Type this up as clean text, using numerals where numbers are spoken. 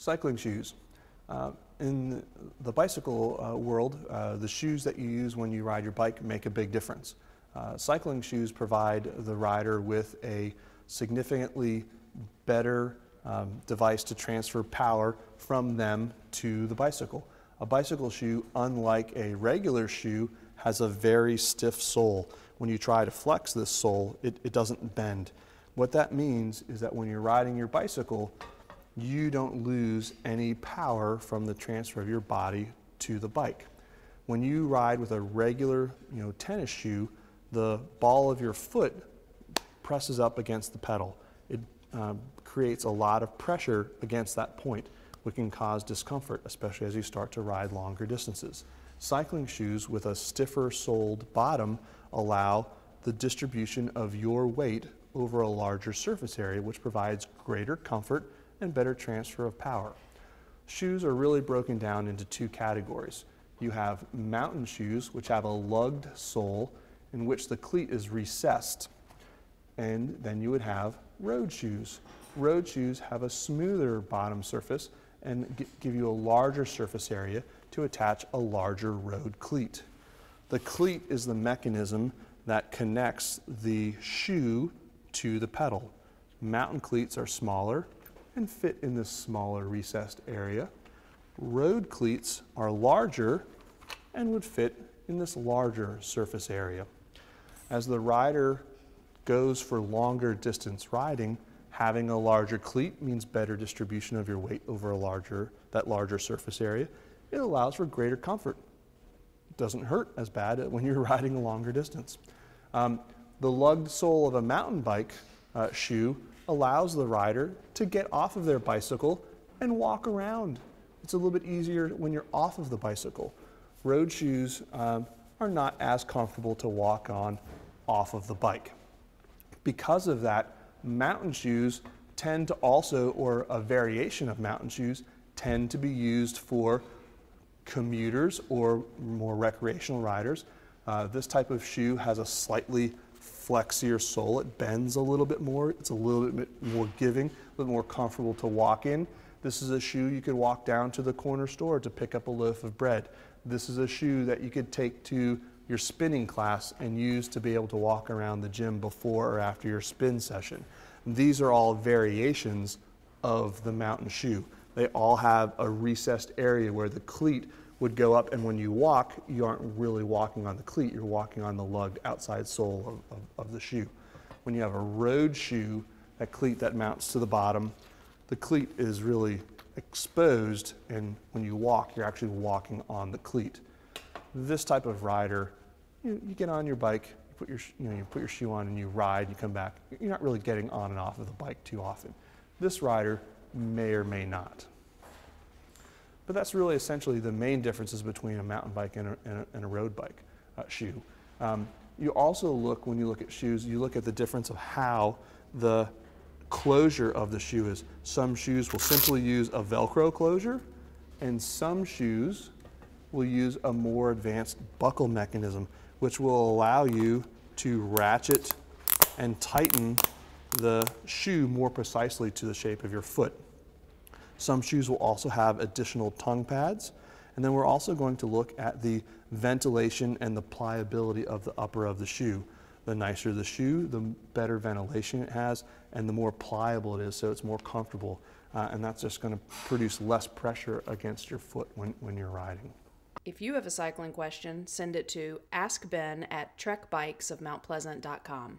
Cycling shoes. In the bicycle world, the shoes that you use when you ride your bike make a big difference. Cycling shoes provide the rider with a significantly better device to transfer power from them to the bicycle. A bicycle shoe, unlike a regular shoe, has a very stiff sole. When you try to flex this sole, it doesn't bend. What that means is that when you're riding your bicycle, you don't lose any power from the transfer of your body to the bike. When you ride with a regular, tennis shoe, the ball of your foot presses up against the pedal. It creates a lot of pressure against that point, which can cause discomfort, especially as you start to ride longer distances. Cycling shoes with a stiffer soled bottom allow the distribution of your weight over a larger surface area, which provides greater comfort and better transfer of power. Shoes are really broken down into two categories. You have mountain shoes, which have a lugged sole in which the cleat is recessed. And then you would have road shoes. Road shoes have a smoother bottom surface and give you a larger surface area to attach a larger road cleat. The cleat is the mechanism that connects the shoe to the pedal. Mountain cleats are smaller and fit in this smaller recessed area. Road cleats are larger and would fit in this larger surface area. As the rider goes for longer distance riding, having a larger cleat means better distribution of your weight over that larger surface area. It allows for greater comfort. It doesn't hurt as bad when you're riding a longer distance. The lugged sole of a mountain bike shoe allows the rider to get off of their bicycle and walk around. It's a little bit easier when you're off of the bicycle. Road shoes are not as comfortable to walk on off of the bike. Because of that, mountain shoes tend to also, or a variation of mountain shoes, tend to be used for commuters or more recreational riders. This type of shoe has a slightly flexier sole. It bends a little bit more. It's a little bit more giving, a little more comfortable to walk in. This is a shoe you could walk down to the corner store to pick up a loaf of bread. This is a shoe that you could take to your spinning class and use to be able to walk around the gym before or after your spin session. These are all variations of the mountain shoe. They all have a recessed area where the cleat would go up, and when you walk, you aren't really walking on the cleat, you're walking on the lugged outside sole of the shoe. When you have a road shoe, that cleat that mounts to the bottom, the cleat is really exposed, and when you walk, you're actually walking on the cleat. This type of rider, you get on your bike, you put your shoe on and you ride, you come back. You're not really getting on and off of the bike too often. This rider may or may not. But that's really essentially the main differences between a mountain bike and a road bike shoe. You also look, when you look at shoes, you look at the difference of how the closure of the shoe is. Some shoes will simply use a Velcro closure, and some shoes will use a more advanced buckle mechanism, which will allow you to ratchet and tighten the shoe more precisely to the shape of your foot. Some shoes will also have additional tongue pads, and then we're also going to look at the ventilation and the pliability of the upper of the shoe. The nicer the shoe, the better ventilation it has, and the more pliable it is, so it's more comfortable, and that's just going to produce less pressure against your foot when you're riding. If you have a cycling question, send it to askben@trekbikesofmountpleasant.com.